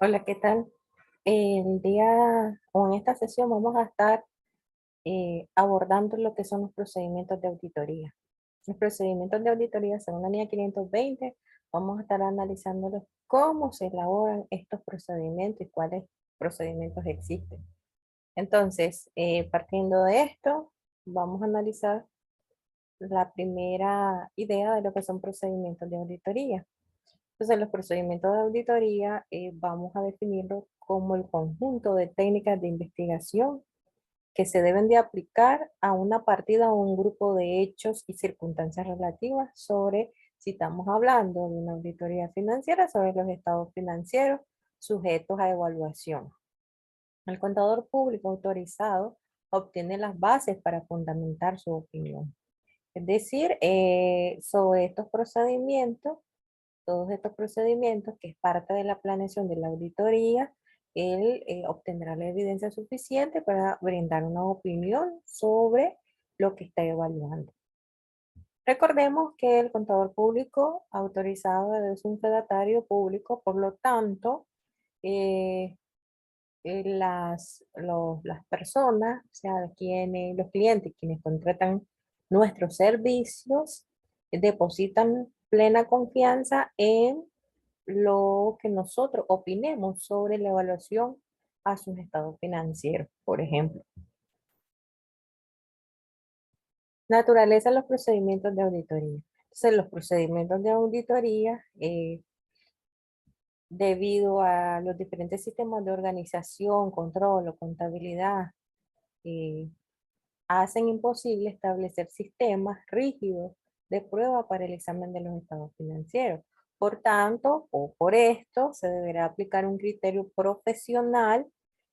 Hola, ¿qué tal? El día o en esta sesión vamos a estar abordando lo que son los procedimientos de auditoría. Los procedimientos de auditoría, según la línea 520, vamos a estar analizándolos cómo se elaboran estos procedimientos y cuáles procedimientos existen. Entonces, partiendo de esto, vamos a analizar la primera idea de lo que son procedimientos de auditoría. Entonces, los procedimientos de auditoría vamos a definirlo como el conjunto de técnicas de investigación que se deben de aplicar a una partida o un grupo de hechos y circunstancias relativas sobre, si estamos hablando de una auditoría financiera, sobre los estados financieros sujetos a evaluación. El contador público autorizado obtiene las bases para fundamentar su opinión. Es decir, sobre estos procedimientos, todos estos procedimientos, que es parte de la planeación de la auditoría, él obtendrá la evidencia suficiente para brindar una opinión sobre lo que está evaluando. Recordemos que el contador público autorizado es un fedatario público, por lo tanto, eh, las personas, o sea, los clientes, quienes contratan nuestros servicios, depositan plena confianza en lo que nosotros opinemos sobre la evaluación a sus estados financieros, por ejemplo. Naturaleza de los procedimientos de auditoría. Entonces, los procedimientos de auditoría, debido a los diferentes sistemas de organización, control o contabilidad, eh, hacen imposible establecer sistemas rígidos de prueba para el examen de los estados financieros. Por tanto, o por esto, se deberá aplicar un criterio profesional,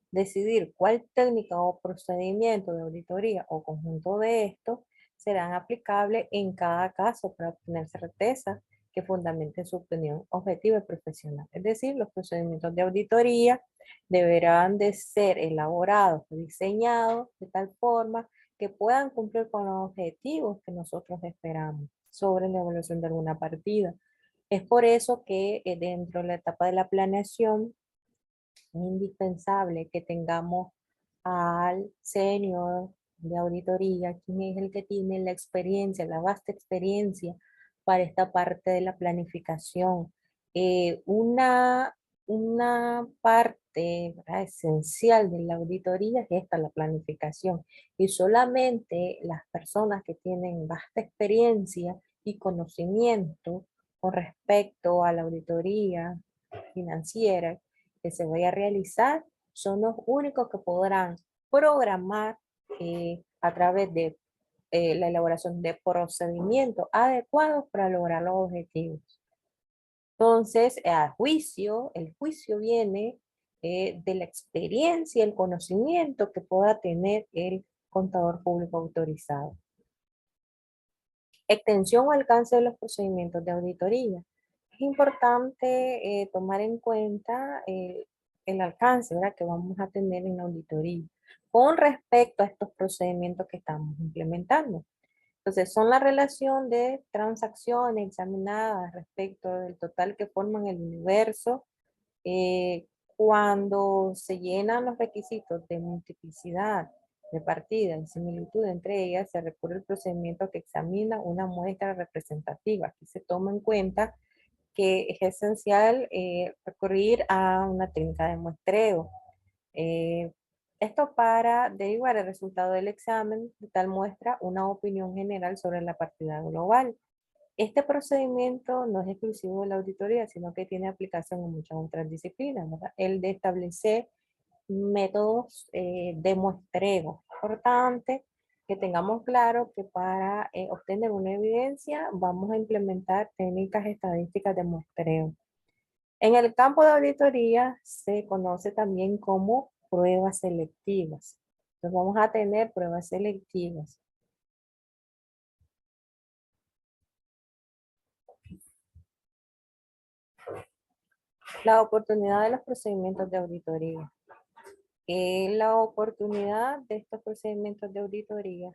decidir cuál técnica o procedimiento de auditoría o conjunto de estos serán aplicables en cada caso para obtener certeza que fundamenten su opinión objetiva y profesional. Es decir, los procedimientos de auditoría deberán de ser elaborados o diseñados de tal forma que puedan cumplir con los objetivos que nosotros esperamos sobre la evaluación de alguna partida. Es por eso que dentro de la etapa de la planeación es indispensable que tengamos al senior de auditoría, quien es el que tiene la experiencia, la vasta experiencia para esta parte de la planificación. Una parte, ¿verdad?, esencial de la auditoría es esta, la planificación. Y solamente las personas que tienen vasta experiencia y conocimiento con respecto a la auditoría financiera que se vaya a realizar son los únicos que podrán programar a través de la elaboración de procedimientos adecuados para lograr los objetivos. Entonces, el juicio viene de la experiencia y el conocimiento que pueda tener el contador público autorizado. Extensión o alcance de los procedimientos de auditoría. Es importante tomar en cuenta el alcance, ¿verdad?, que vamos a tener en la auditoría con respecto a estos procedimientos que estamos implementando. Entonces, son la relación de transacciones examinadas respecto del total que forman el universo. Cuando se llenan los requisitos de multiplicidad, de partida y similitud entre ellas, se recurre al procedimiento que examina una muestra representativa. Aquí se toma en cuenta que es esencial recurrir a una técnica de muestreo. Eh, Esto para derivar el resultado del examen de tal muestra una opinión general sobre la partida global. Este procedimiento no es exclusivo de la auditoría, sino que tiene aplicación en muchas otras disciplinas, ¿verdad? El de establecer métodos de muestreo. Importante que tengamos claro que para obtener una evidencia vamos a implementar técnicas estadísticas de muestreo. En el campo de auditoría se conoce también como pruebas selectivas. Entonces vamos a tener pruebas selectivas. La oportunidad de los procedimientos de auditoría. La oportunidad de estos procedimientos de auditoría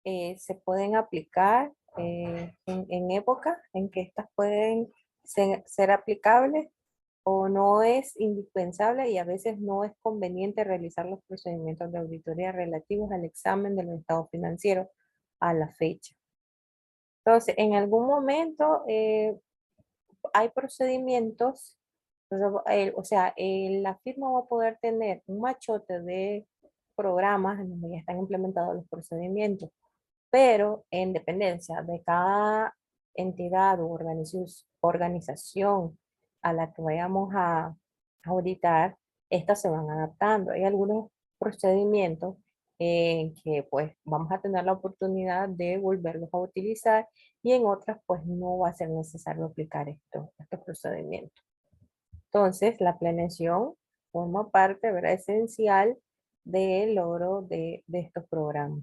se pueden aplicar en época en que estas pueden ser aplicables o no es indispensable y a veces no es conveniente realizar los procedimientos de auditoría relativos al examen de los estados financieros a la fecha. Entonces, en algún momento hay procedimientos, o sea, la firma va a poder tener un machote de programas en donde ya están implementados los procedimientos, pero en dependencia de cada entidad o organización a la que vayamos a auditar, estas se van adaptando. Hay algunos procedimientos en que pues vamos a tener la oportunidad de volverlos a utilizar y en otras pues no va a ser necesario aplicar estos procedimientos. Entonces, la planeación forma parte, ¿verdad?, esencial del logro de estos programas.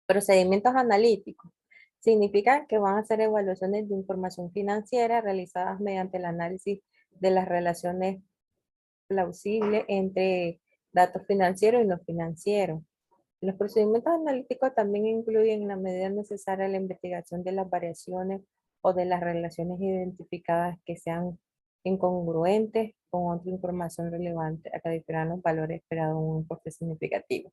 Procedimientos analíticos. Significa que van a ser evaluaciones de información financiera realizadas mediante el análisis de las relaciones plausibles entre datos financieros y no financieros. Los procedimientos analíticos también incluyen en la medida necesaria la investigación de las variaciones o de las relaciones identificadas que sean incongruentes con otra información relevante a que difieran los valores esperados en un importe significativo.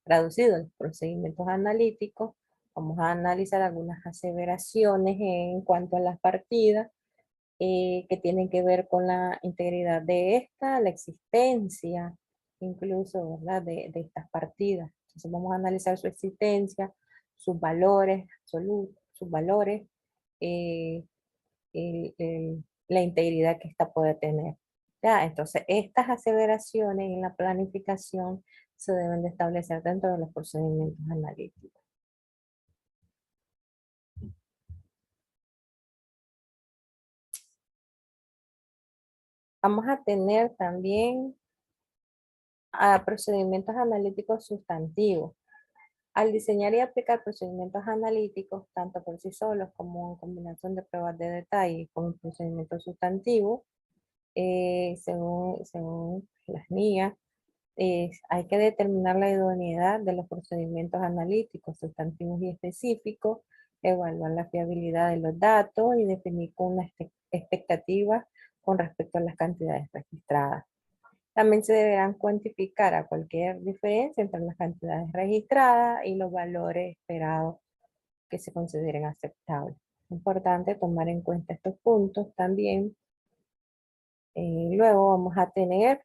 Traducido en procedimientos analíticos, vamos a analizar algunas aseveraciones en cuanto a las partidas que tienen que ver con la integridad de esta, la existencia, incluso, ¿verdad?, de estas partidas. Entonces vamos a analizar su existencia, sus valores absolutos, sus valores, eh, la integridad que ésta puede tener. Ya, entonces estas aseveraciones en la planificación se deben de establecer dentro de los procedimientos analíticos. Vamos a tener también procedimientos analíticos sustantivos. Al diseñar y aplicar procedimientos analíticos, tanto por sí solos como en combinación de pruebas de detalle con procedimientos sustantivos, según las NIA, hay que determinar la idoneidad de los procedimientos analíticos sustantivos y específicos, evaluar la fiabilidad de los datos y definir con una expectativa con respecto a las cantidades registradas. También se deberán cuantificar a cualquier diferencia entre las cantidades registradas y los valores esperados que se consideren aceptables. Es importante tomar en cuenta estos puntos también. Luego vamos a tener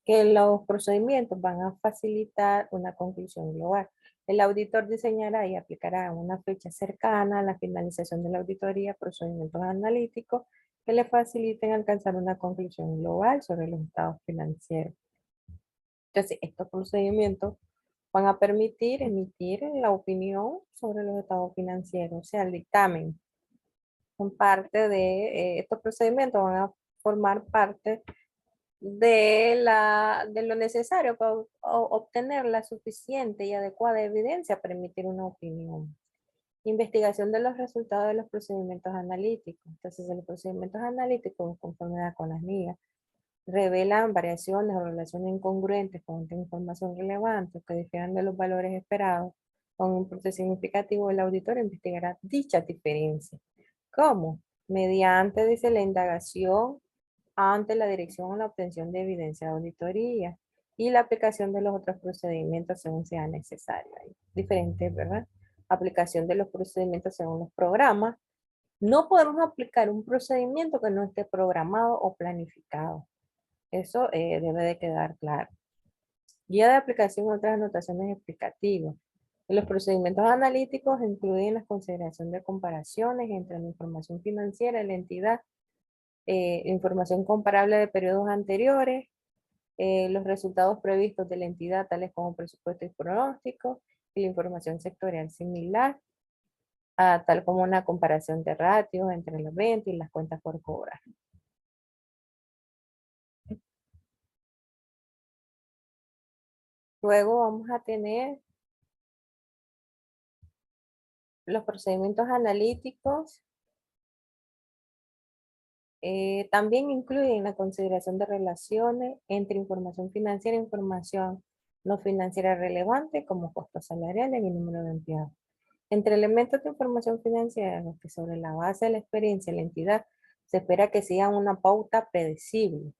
que los procedimientos van a facilitar una conclusión global. El auditor diseñará y aplicará en una fecha cercana a la finalización de la auditoría procedimientos analíticos que le faciliten alcanzar una conclusión global sobre los estados financieros. Entonces, estos procedimientos van a permitir emitir la opinión sobre los estados financieros, o sea, el dictamen. Son parte de estos procedimientos, van a formar parte de lo necesario para obtener la suficiente y adecuada evidencia para emitir una opinión. Investigación de los resultados de los procedimientos analíticos. Entonces, los procedimientos analíticos, en conformidad con las NIA, revelan variaciones o relaciones incongruentes con otra información relevante que difieran de los valores esperados. Con un importe significativo, el auditor investigará dicha diferencia. ¿Cómo? Mediante, dice, la indagación ante la dirección o la obtención de evidencia de auditoría y la aplicación de los otros procedimientos según sea necesario. Hay diferentes, ¿verdad? Aplicación de los procedimientos según los programas. No podemos aplicar un procedimiento que no esté programado o planificado. Eso debe de quedar claro. Guía de aplicación y otras anotaciones explicativas. Los procedimientos analíticos incluyen la consideración de comparaciones entre la información financiera y la entidad, información comparable de periodos anteriores, los resultados previstos de la entidad, tales como presupuesto y pronóstico, y la información sectorial similar, tal como una comparación de ratios entre las ventas y las cuentas por cobrar. Luego vamos a tener los procedimientos analíticos. También incluyen la consideración de relaciones entre información financiera e información no financiera relevante, como costos salariales y número de empleados. Entre elementos de información financiera, los que sobre la base de la experiencia de la entidad se espera que sigan una pauta predecible.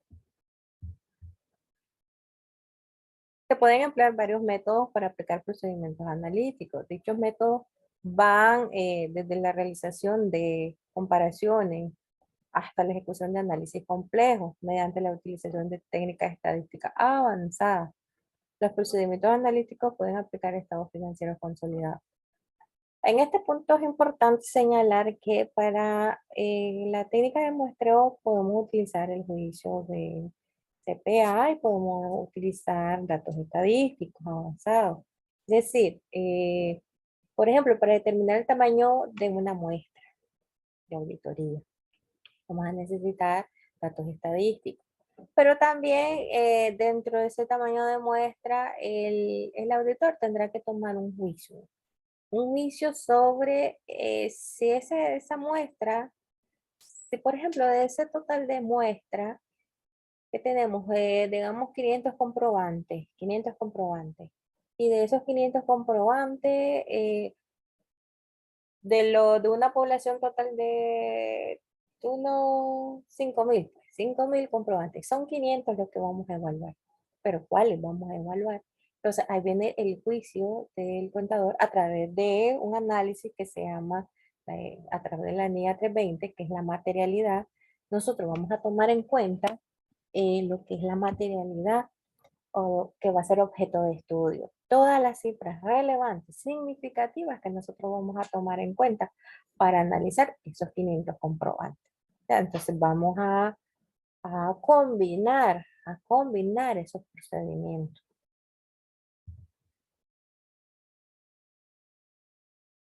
Se pueden emplear varios métodos para aplicar procedimientos analíticos. Dichos métodos van desde la realización de comparaciones hasta la ejecución de análisis complejos mediante la utilización de técnicas estadísticas avanzadas. Los procedimientos analíticos pueden aplicar estados financieros consolidados. En este punto es importante señalar que para la técnica de muestreo podemos utilizar el juicio de CPA y podemos utilizar datos estadísticos avanzados. Es decir, por ejemplo, para determinar el tamaño de una muestra de auditoría, vamos a necesitar datos estadísticos. Pero también dentro de ese tamaño de muestra, el auditor tendrá que tomar un juicio sobre si esa muestra, si por ejemplo de ese total de muestra que tenemos, digamos 500 comprobantes, y de esos 500 comprobantes, de una población total de unos 5.000 comprobantes, son 500 los que vamos a evaluar, pero ¿cuáles vamos a evaluar? Entonces ahí viene el juicio del contador a través de un análisis que se llama, a través de la NIA 320, que es la materialidad. Nosotros vamos a tomar en cuenta lo que es la materialidad o que va a ser objeto de estudio. Todas las cifras relevantes, significativas que nosotros vamos a tomar en cuenta para analizar esos 500 comprobantes. Ya, entonces vamos a combinar esos procedimientos.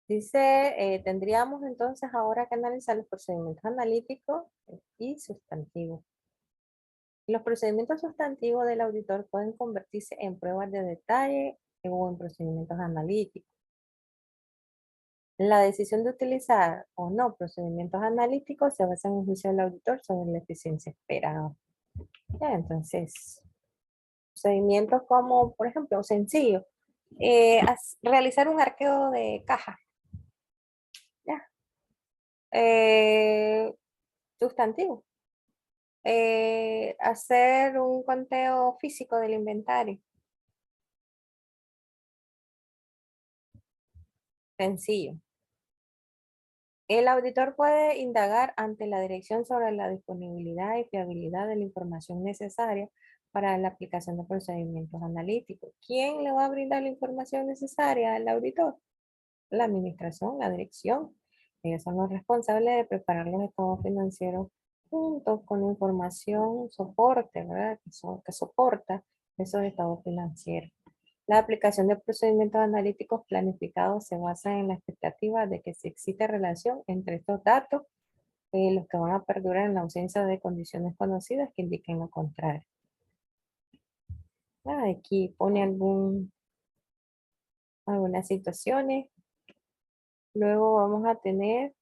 Dice, tendríamos entonces ahora que analizar los procedimientos analíticos y sustantivos. Los procedimientos sustantivos del auditor pueden convertirse en pruebas de detalle o en procedimientos analíticos. La decisión de utilizar o no procedimientos analíticos se basa en un juicio del auditor sobre la eficiencia esperada. Ya, entonces, procedimientos como, por ejemplo, sencillo, realizar un arqueo de caja. Ya. Eh, sustantivo. Hacer un conteo físico del inventario. Sencillo. El auditor puede indagar ante la dirección sobre la disponibilidad y fiabilidad de la información necesaria para la aplicación de procedimientos analíticos. ¿Quién le va a brindar la información necesaria al auditor? La administración, la dirección. Ellos son los responsables de preparar los estados financieros junto con información soporte, ¿verdad? Que soporta esos estados financieros. La aplicación de procedimientos analíticos planificados se basa en la expectativa de que si existe relación entre estos datos, los que van a perdurar en la ausencia de condiciones conocidas que indiquen lo contrario. Aquí pone algunas situaciones. Luego vamos a tener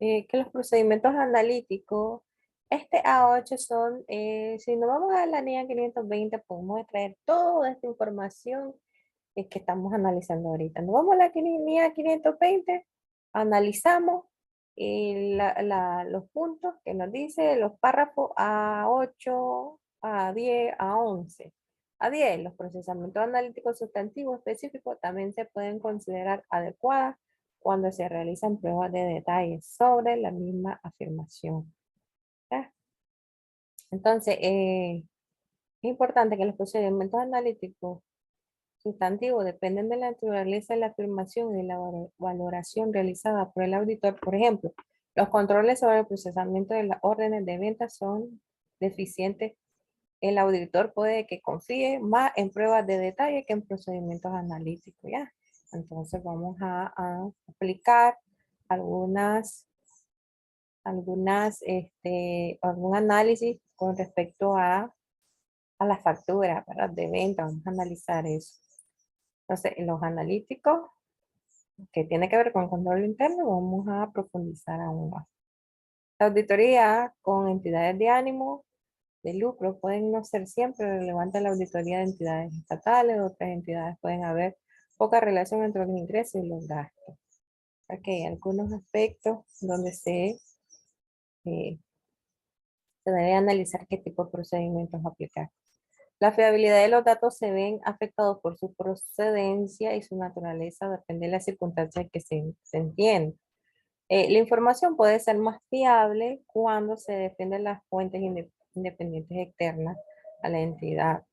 que los procedimientos analíticos, este A8 son, si nos vamos a la NIA 520, podemos extraer toda esta información que estamos analizando ahorita. Nos vamos a la NIA 520, analizamos los puntos que nos dice los párrafos A8, A10, A11. A10, los procesamientos analíticos sustantivos específicos también se pueden considerar adecuadas cuando se realizan pruebas de detalles sobre la misma afirmación. ¿Ya? Entonces, es importante que los procedimientos analíticos sustantivos dependen de la naturaleza de la afirmación y de la valoración realizada por el auditor. Por ejemplo, los controles sobre el procesamiento de las órdenes de venta son deficientes. El auditor puede que confíe más en pruebas de detalle que en procedimientos analíticos, ¿ya? Entonces vamos a aplicar algún análisis con respecto a la factura, ¿verdad? De venta. Vamos a analizar eso. Entonces, en los analíticos, que tiene que ver con control interno, vamos a profundizar aún más. La auditoría con entidades de ánimo de lucro pueden no ser siempre relevantes a la auditoría de entidades estatales, otras entidades pueden haber poca relación entre los ingresos y los gastos. Aquí hay algunos aspectos donde eh, se debe analizar qué tipo de procedimientos aplicar. La fiabilidad de los datos se ven afectados por su procedencia y su naturaleza, depende de las circunstancias que se entienden. La información puede ser más fiable cuando se defienden las fuentes independientes externas a la entidad.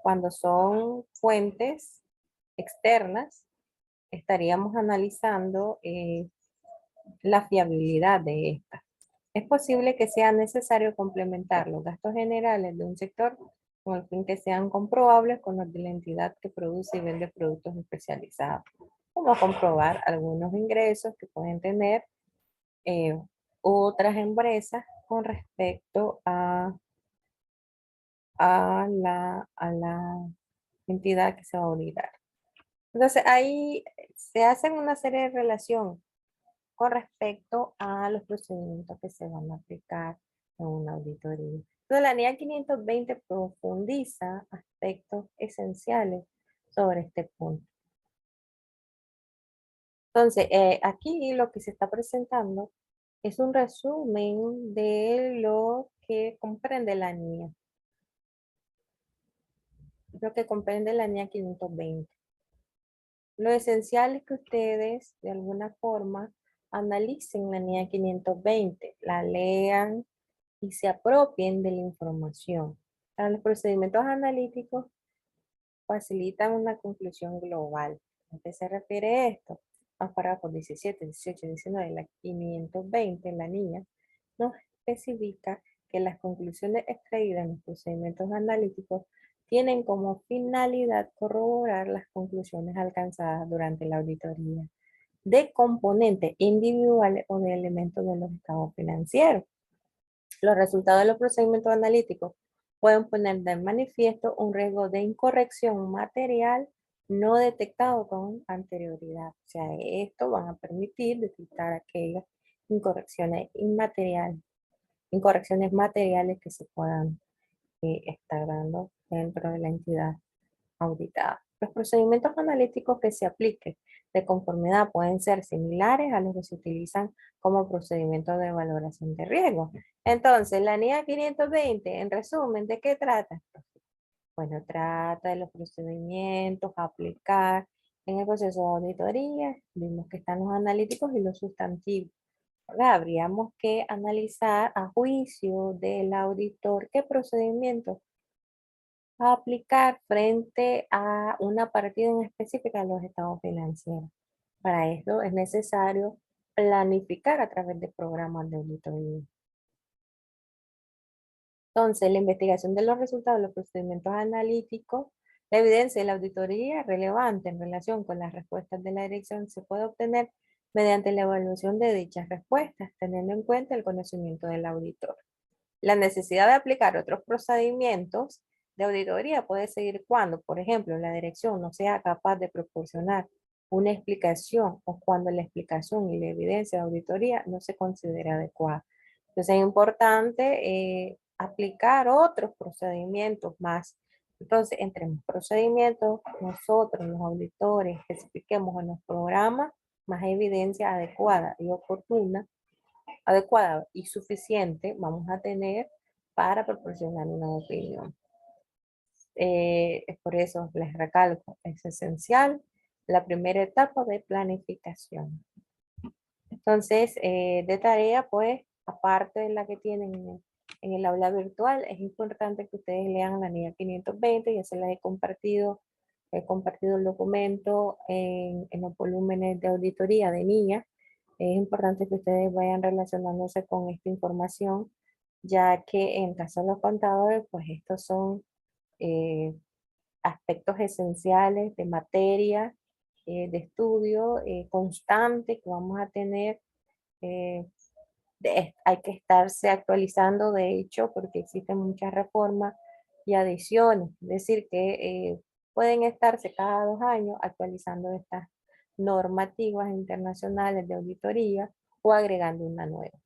Cuando son fuentes externas, estaríamos analizando la fiabilidad de esta. Es posible que sea necesario complementar los gastos generales de un sector con el fin que sean comprobables con los de la entidad que produce y vende productos especializados, como comprobar algunos ingresos que pueden tener eh, otras empresas con respecto a la entidad que se va a auditar. Entonces ahí se hacen una serie de relación con respecto a los procedimientos que se van a aplicar en una auditoría. Entonces, la NIA 520 profundiza aspectos esenciales sobre este punto. Entonces, aquí lo que se está presentando es un resumen de lo que comprende la NIA, lo que comprende la NIA 520. Lo esencial es que ustedes, de alguna forma, analicen la NIA 520, la lean y se apropien de la información. Para los procedimientos analíticos facilitan una conclusión global. ¿A qué se refiere esto? Los párrafos 17, 18, 19, la 520, la NIA, nos especifica que las conclusiones extraídas en los procedimientos analíticos tienen como finalidad corroborar las conclusiones alcanzadas durante la auditoría de componentes individuales o de elementos de los estados financieros. Los resultados de los procedimientos analíticos pueden poner de manifiesto un riesgo de incorrección material no detectado con anterioridad. O sea, esto van a permitir detectar aquellas incorrecciones materiales que se puedan estar dando dentro de la entidad auditada. Los procedimientos analíticos que se apliquen de conformidad pueden ser similares a los que se utilizan como procedimientos de valoración de riesgo. Entonces, la NIA 520, en resumen, ¿de qué trata? Bueno, trata de los procedimientos a aplicar en el proceso de auditoría. Vimos que están los analíticos y los sustantivos. Ahora habríamos que analizar a juicio del auditor qué procedimientos a aplicar frente a una partida en específica de los estados financieros. Para esto es necesario planificar a través de programas de auditoría. Entonces, la investigación de los resultados de los procedimientos analíticos, la evidencia de la auditoría relevante en relación con las respuestas de la dirección se puede obtener mediante la evaluación de dichas respuestas, teniendo en cuenta el conocimiento del auditor. La necesidad de aplicar otros procedimientos de auditoría puede seguir cuando, por ejemplo, la dirección no sea capaz de proporcionar una explicación o cuando la explicación y la evidencia de auditoría no se considera adecuada. Entonces es importante aplicar otros procedimientos más. Entonces, entre los procedimientos, nosotros, los auditores, especifiquemos en los programas más evidencia adecuada y suficiente vamos a tener para proporcionar una opinión. Es por eso les recalco, es esencial la primera etapa de planificación. Entonces, de tarea, pues, aparte de la que tienen en el aula virtual, es importante que ustedes lean la NIA 520, ya se las he compartido el documento en los volúmenes de auditoría de NIA. Es importante que ustedes vayan relacionándose con esta información, ya que en caso de los contadores, pues estos son eh, aspectos esenciales de materia, de estudio constante que vamos a tener. eh, Hay que estarse actualizando, de hecho, porque existen muchas reformas y adiciones. Es decir, que pueden estarse cada 2 años actualizando estas normativas internacionales de auditoría o agregando una nueva.